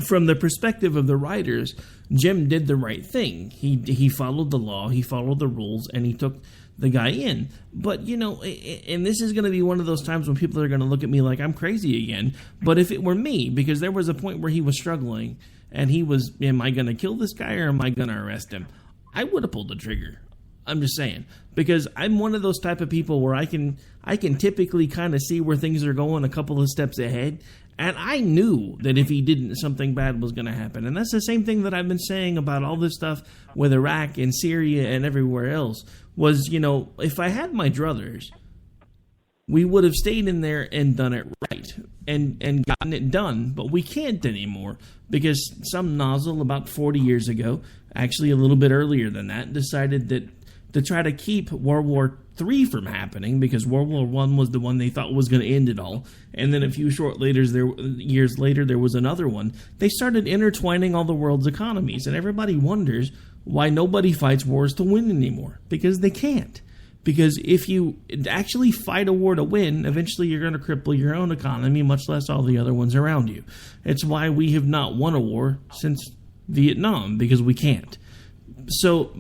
from the perspective of the writers, Jim did the right thing. He followed the law, he followed the rules, and he took the guy in. But, you know, and this is going to be one of those times when people are going to look at me like I'm crazy again. But if it were me, because there was a point where he was struggling, and he was, am I going to kill this guy or am I going to arrest him? I would have pulled the trigger. I'm just saying, because I'm one of those type of people where I can typically kind of see where things are going a couple of steps ahead, and I knew that if he didn't, something bad was going to happen. And that's the same thing that I've been saying about all this stuff with Iraq and Syria and everywhere else, was, you know, if I had my druthers, we would have stayed in there and done it right and gotten it done. But we can't anymore, because some nozzle about 40 years ago, actually a little bit earlier than that, decided that to try to keep World War III from happening, because World War I was the one they thought was going to end it all, and then a few years later there was another one. They started intertwining all the world's economies, and everybody wonders why nobody fights wars to win anymore, because they can't. Because if you actually fight a war to win, eventually you're going to cripple your own economy, much less all the other ones around you. It's why we have not won a war since Vietnam, because we can't. So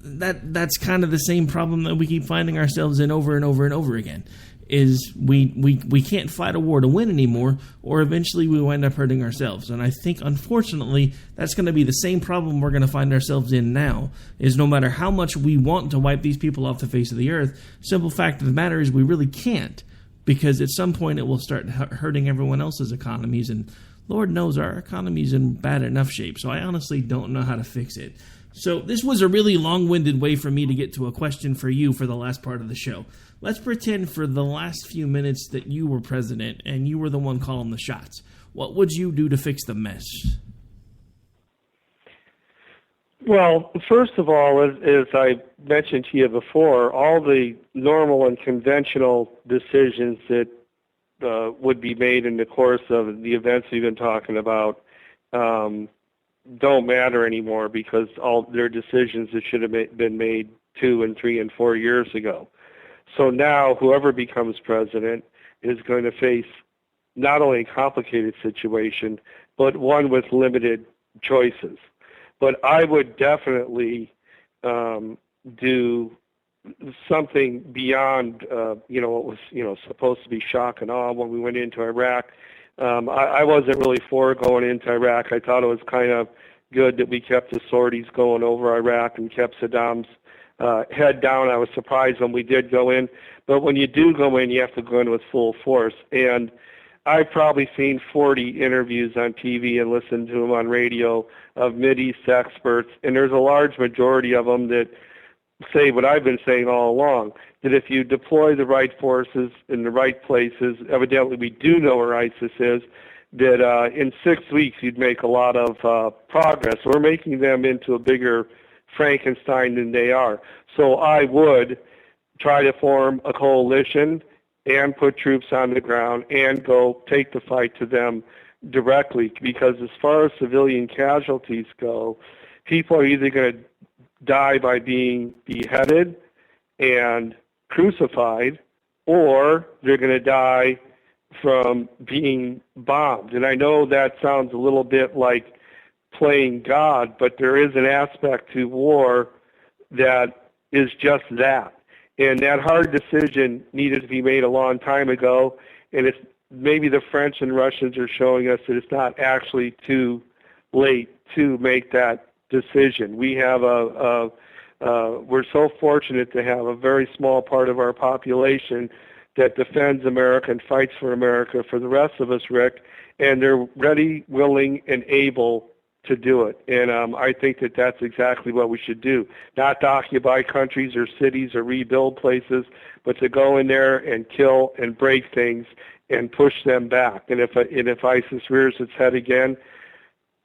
that's kind of the same problem that we keep finding ourselves in over and over and over again, is we can't fight a war to win anymore, or eventually we wind up hurting ourselves. And I think, unfortunately, that's going to be the same problem we're going to find ourselves in now, is no matter how much we want to wipe these people off the face of the earth, simple fact of the matter is we really can't, because at some point it will start hurting everyone else's economies, and Lord knows our economy's in bad enough shape, so I honestly don't know how to fix it. So this was a really long-winded way for me to get to a question for you for the last part of the show. Let's pretend for the last few minutes that you were president and you were the one calling the shots. What would you do to fix the mess? Well, first of all, as I mentioned to you before, all the normal and conventional decisions that would be made in the course of the events we've been talking about don't matter anymore, because all their decisions that should have been made 2 and 3 and 4 years ago. So now whoever becomes president is going to face not only a complicated situation, but one with limited choices. But I would definitely do something beyond, what was, supposed to be shock and awe when we went into Iraq. I wasn't really for going into Iraq. I thought it was kind of good that we kept the sorties going over Iraq and kept Saddam's head down. I was surprised when we did go in. But when you do go in, you have to go in with full force. And I've probably seen 40 interviews on TV and listened to them on radio of Mideast experts, and there's a large majority of them that say what I've been saying all along, that if you deploy the right forces in the right places, evidently we do know where ISIS is, that in 6 weeks you'd make a lot of progress. We're making them into a bigger Frankenstein than they are. So I would try to form a coalition and put troops on the ground and go take the fight to them directly, because as far as civilian casualties go, people are either going to die by being beheaded and crucified, or they're going to die from being bombed. And I know that sounds a little bit like playing God, but there is an aspect to war that is just that. And that hard decision needed to be made a long time ago, and it's maybe the French and Russians are showing us that it's not actually too late to make that decision. We have we're so fortunate to have a very small part of our population that defends America and fights for America for the rest of us, Rick, and they're ready, willing, and able to do it. And I think that that's exactly what we should do. Not to occupy countries or cities or rebuild places, but to go in there and kill and break things and push them back. And if ISIS rears its head again,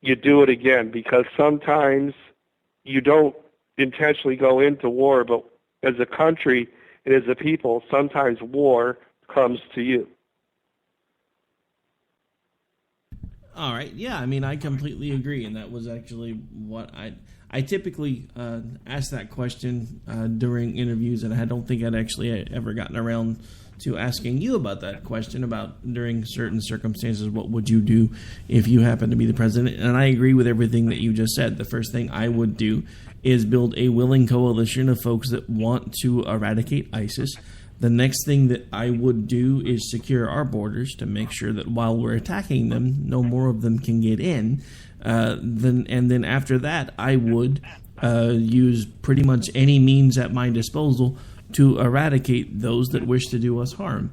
you do it again, because sometimes you don't intentionally go into war, but as a country and as a people, sometimes war comes to you. All right. Yeah, I mean, I completely agree, and that was actually what I typically ask that question during interviews, and I don't think I'd actually ever gotten around to asking you about that question about during certain circumstances, what would you do if you happen to be the president? And I agree with everything that you just said. The first thing I would do is build a willing coalition of folks that want to eradicate ISIS. The next thing that I would do is secure our borders to make sure that while we're attacking them, no more of them can get in. Then after that, I would use pretty much any means at my disposal to eradicate those that wish to do us harm,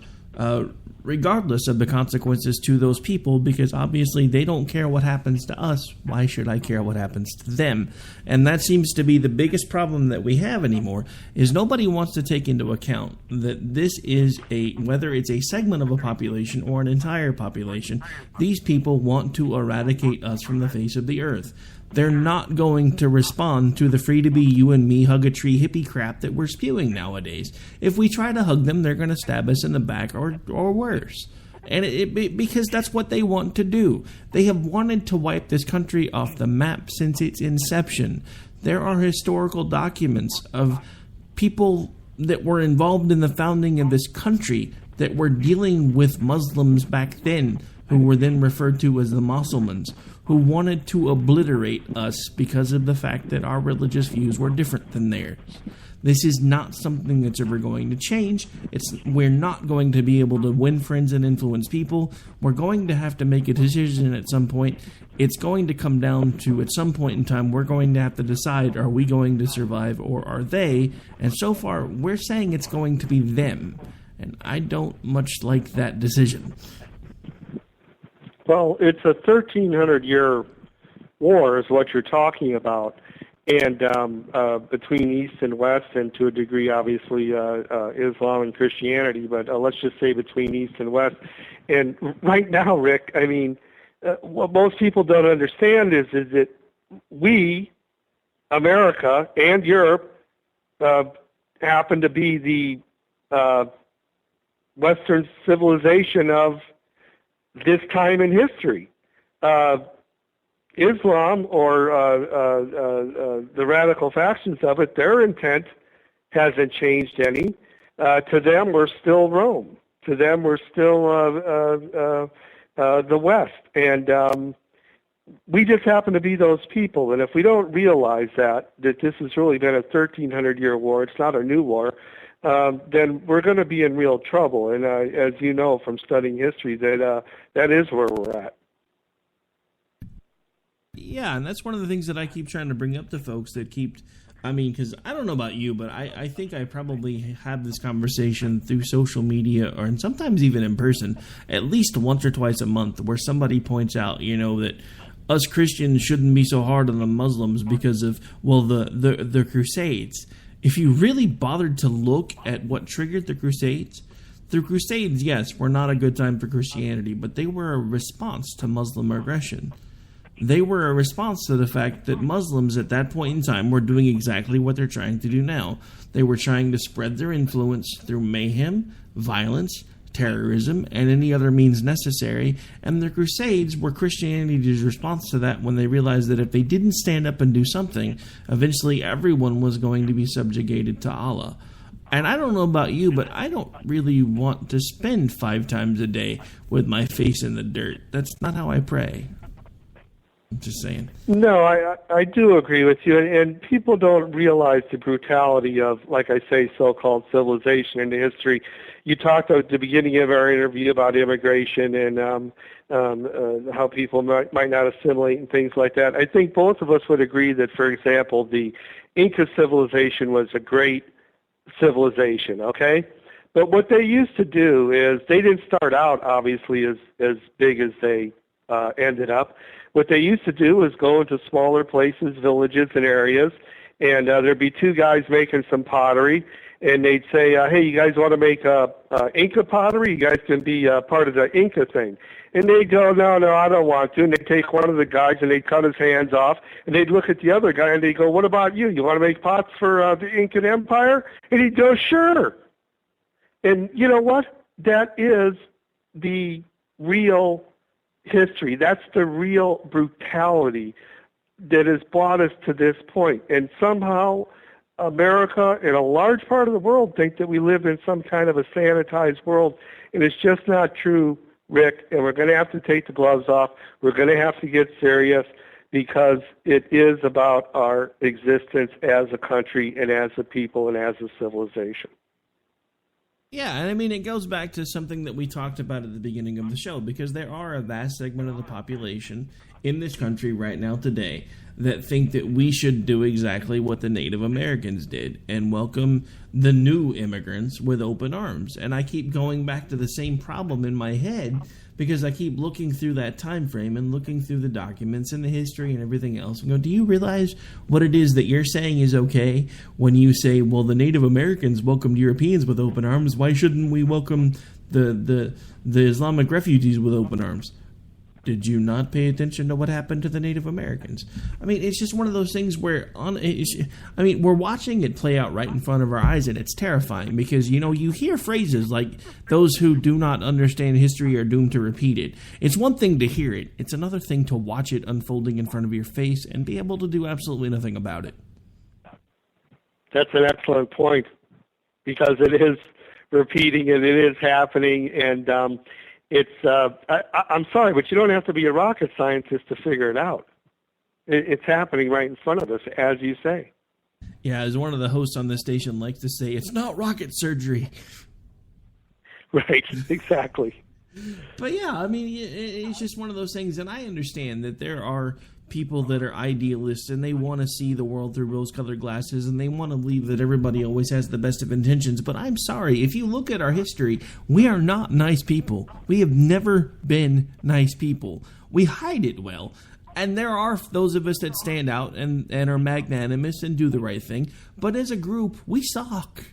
regardless of the consequences to those people, because obviously they don't care what happens to us. Why should I care what happens to them? And that seems to be the biggest problem that we have anymore, is nobody wants to take into account that this is whether it's a segment of a population or an entire population, these people want to eradicate us from the face of the earth. They're not going to respond to the free-to-be you and me hug-a-tree hippie crap that we're spewing nowadays. If we try to hug them, they're going to stab us in the back or worse. And because that's what they want to do. They have wanted to wipe this country off the map since its inception. There are historical documents of people that were involved in the founding of this country that were dealing with Muslims back then, who were then referred to as the Mussulmans, who wanted to obliterate us because of the fact that our religious views were different than theirs. This is not something that's ever going to change. We're not going to be able to win friends and influence people. We're going to have to make a decision at some point. It's going to come down to, at some point in time, we're going to have to decide, are we going to survive or are they? And so far, we're saying it's going to be them. And I don't much like that decision. Well, it's a 1,300-year war is what you're talking about, and between East and West, and to a degree, obviously, Islam and Christianity, but let's just say between East and West. And right now, Rick, I mean, what most people don't understand is that we America and Europe happen to be the Western civilization of this time in history. Islam or the radical factions of it, their intent hasn't changed any. To them, we're still Rome. To them, we're still the West. And we just happen to be those people. And if we don't realize that this has really been a 1,300-year war, it's not a new war, then we're going to be in real trouble. And as you know from studying history, that is where we're at. Yeah, and that's one of the things that I keep trying to bring up to folks that keep, because I don't know about you, but I think I probably have this conversation through social media and sometimes even in person at least once or twice a month where somebody points out, that us Christians shouldn't be so hard on the Muslims because of, the Crusades. If you really bothered to look at what triggered the Crusades, yes, were not a good time for Christianity, but they were a response to Muslim aggression. They were a response to the fact that Muslims at that point in time were doing exactly what they're trying to do now. They were trying to spread their influence through mayhem, violence, terrorism, and any other means necessary, and the Crusades were Christianity's response to that when they realized that if they didn't stand up and do something, eventually everyone was going to be subjugated to Allah. And I don't know about you, but I don't really want to spend 5 times a day with my face in the dirt. That's not how I pray. I'm just saying. No, I do agree with you, and people don't realize the brutality of, like I say, so-called civilization in the history. You talked at the beginning of our interview about immigration and how people might not assimilate and things like that. I think both of us would agree that, for example, the Inca civilization was a great civilization, okay? But what they used to do is they didn't start out, obviously, as big as they ended up. What they used to do was go into smaller places, villages, and areas, and there'd be 2 guys making some pottery, and they'd say, hey, you guys want to make Inca pottery? You guys can be part of the Inca thing. And they'd go, no, I don't want to. And they'd take one of the guys, and they'd cut his hands off, and they'd look at the other guy, and they'd go, what about you? You want to make pots for the Incan Empire? And he'd go, sure. And you know what? That is the real history. That's the real brutality that has brought us to this point. And somehow America and a large part of the world think that we live in some kind of a sanitized world, and it's just not true, Rick. And we're going to have to take the gloves off. We're going to have to get serious because it is about our existence as a country and as a people and as a civilization. Yeah, and it goes back to something that we talked about at the beginning of the show, because there are a vast segment of the population in this country right now today that think that we should do exactly what the Native Americans did and welcome the new immigrants with open arms. And I keep going back to the same problem in my head because I keep looking through that time frame and looking through the documents and the history and everything else and go, do you realize what it is that you're saying is okay when you say, well, the Native Americans welcomed Europeans with open arms, why shouldn't we welcome the Islamic refugees with open arms? Did you not pay attention to what happened to the Native Americans? It's just one of those things where, we're watching it play out right in front of our eyes, and it's terrifying because, you hear phrases like, those who do not understand history are doomed to repeat it. It's one thing to hear it. It's another thing to watch it unfolding in front of your face and be able to do absolutely nothing about it. That's an excellent point because it is repeating and it is happening, and I'm sorry, but you don't have to be a rocket scientist to figure it out. It's happening right in front of us, as you say. Yeah, as one of the hosts on this station likes to say, it's not rocket surgery. Right, exactly. But yeah, it's just one of those things, and I understand that there are people that are idealists and they want to see the world through rose-colored glasses and they want to believe that everybody always has the best of intentions. But I'm sorry, if you look at our history, we are not nice people. We have never been nice people. We hide it well. And there are those of us that stand out and are magnanimous and do the right thing. But as a group, we suck.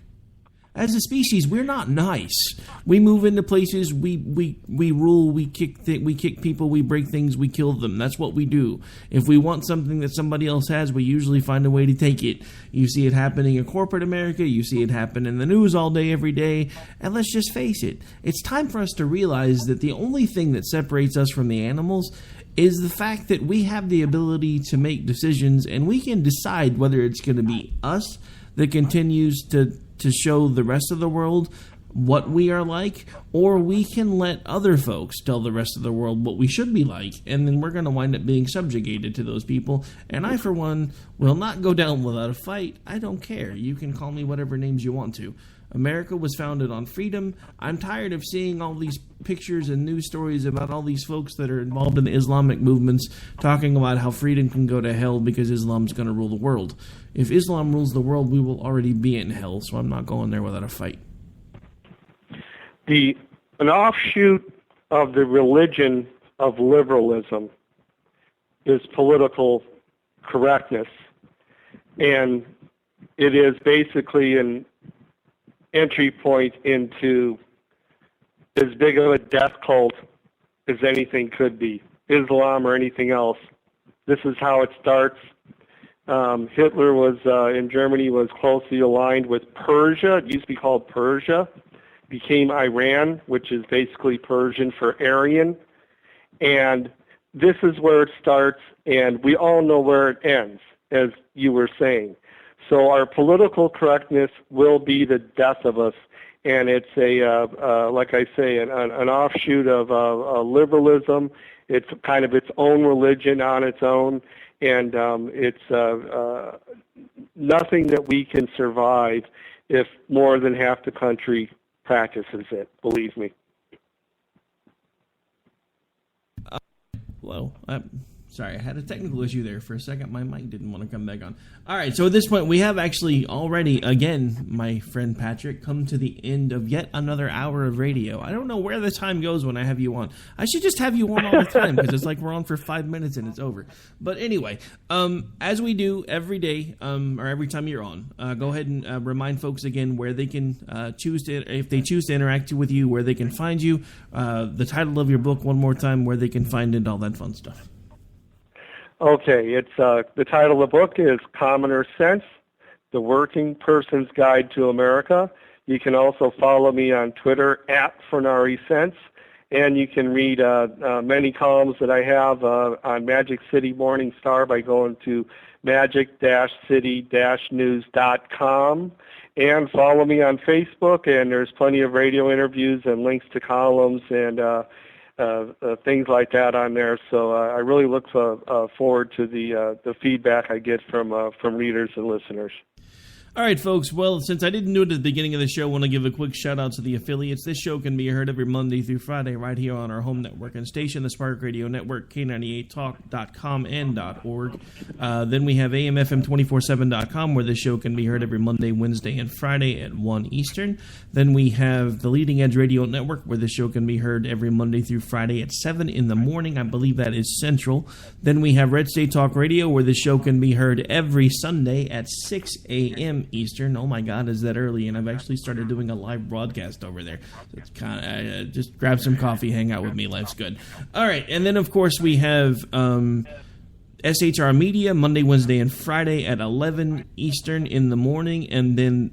As a species, we're not nice. We move into places, we rule, we kick people, we break things, we kill them. That's what we do. If we want something that somebody else has, we usually find a way to take it. You see it happening in corporate America. You see it happen in the news all day, every day. And let's just face it. It's time for us to realize that the only thing that separates us from the animals is the fact that we have the ability to make decisions, and we can decide whether it's going to be us that continues to show the rest of the world what we are like, or we can let other folks tell the rest of the world what we should be like, and then we're going to wind up being subjugated to those people. And I, for one, will not go down without a fight. I don't care. You can call me whatever names you want to. America was founded on freedom. I'm tired of seeing all these pictures and news stories about all these folks that are involved in the Islamic movements talking about how freedom can go to hell because Islam's going to rule the world. If Islam rules the world, we will already be in hell, so I'm not going there without a fight. An offshoot of the religion of liberalism is political correctness, and it is basically an entry point into as big of a death cult as anything could be, Islam or anything else. This is how it starts. Hitler was in Germany, was closely aligned with Persia. It used to be called Persia. Became Iran, which is basically Persian for Aryan. And this is where it starts, and we all know where it ends, as you were saying. So our political correctness will be the death of us, and it's like I say, an offshoot of liberalism. It's kind of its own religion on its own, and it's nothing that we can survive if more than half the country practices it, believe me. Hello. Sorry, I had a technical issue there for a second. My mic didn't want to come back on. All right, so at this point, we have actually already, again, my friend Patrick, come to the end of yet another hour of radio. I don't know where the time goes when I have you on. I should just have you on all the time, because it's like we're on for 5 minutes and it's over. But anyway, as we do every day, or every time you're on, go ahead and remind folks again where they can choose to, if they choose to interact with you, where they can find you, the title of your book one more time, where they can find it, all that fun stuff. Okay, it's the title of the book is Commoner Sense, The Working Person's Guide to America. You can also follow me on Twitter @FernariSense, and you can read many columns that I have on Magic City Morning Star by going to magic-city-news.com, and follow me on Facebook, and there's plenty of radio interviews and links to columns and things like that on there. So I really look forward to the feedback I get from readers and listeners. All right, folks. Well, since I didn't do it at the beginning of the show, I want to give a quick shout-out to the affiliates. This show can be heard every Monday through Friday right here on our home network and station, the Spark Radio Network, K98Talk.com and .org. Then we have AMFM247.com, where this show can be heard every Monday, Wednesday, and Friday at 1 Eastern. Then we have the Leading Edge Radio Network, where this show can be heard every Monday through Friday at 7 in the morning. I believe that is Central. Then we have Red State Talk Radio, where this show can be heard every Sunday at 6 a.m. Eastern. Oh my God, is that early? And I've actually started doing a live broadcast over there. So it's kind of just grab some coffee, hang out with me. Life's good. All right, and then of course we have SHR Media Monday, Wednesday, and Friday at 11 Eastern in the morning, and then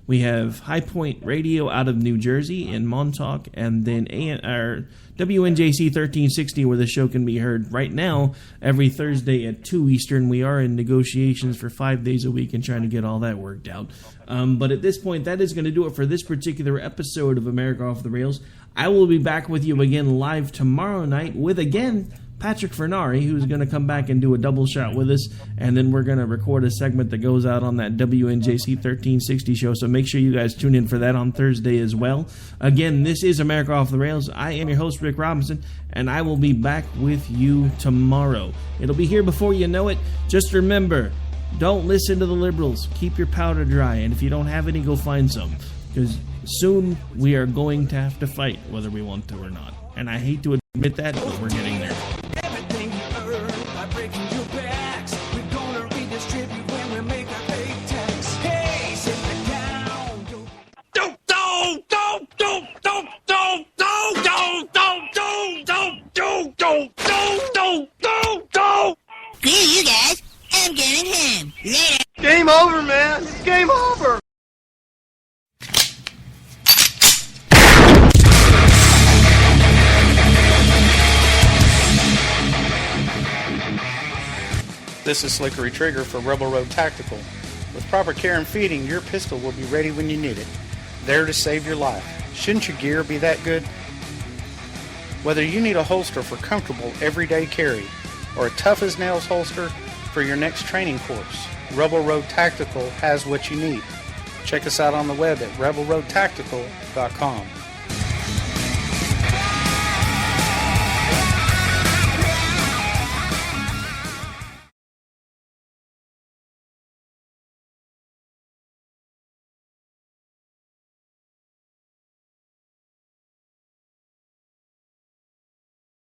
we have High Point Radio out of New Jersey in Montauk, and then our WNJC 1360, where the show can be heard right now every Thursday at 2 Eastern. We are in negotiations for 5 days a week and trying to get all that worked out. But at this point, that is going to do it for this particular episode of America Off the Rails. I will be back with you again live tomorrow night with, again, Patrick Fernari, who's going to come back and do a double shot with us, and then we're going to record a segment that goes out on that WNJC 1360 show, so make sure you guys tune in for that on Thursday as well. Again, this is America Off the Rails. I am your host, Rick Robinson, and I will be back with you tomorrow. It'll be here before you know it. Just remember, don't listen to the liberals. Keep your powder dry, and if you don't have any, go find some, because soon we are going to have to fight, whether we want to or not. And I hate to admit that, but we're getting there. Everything you earn by breaking your backs, we're gonna redistribute when we make our pay tax. Hey, sit down. This is Slickery Trigger for Rebel Road Tactical. With proper care and feeding, your pistol will be ready when you need it, there to save your life. Shouldn't your gear be that good? Whether you need a holster for comfortable everyday carry or a tough-as-nails holster for your next training course, Rebel Road Tactical has what you need. Check us out on the web at rebelroadtactical.com.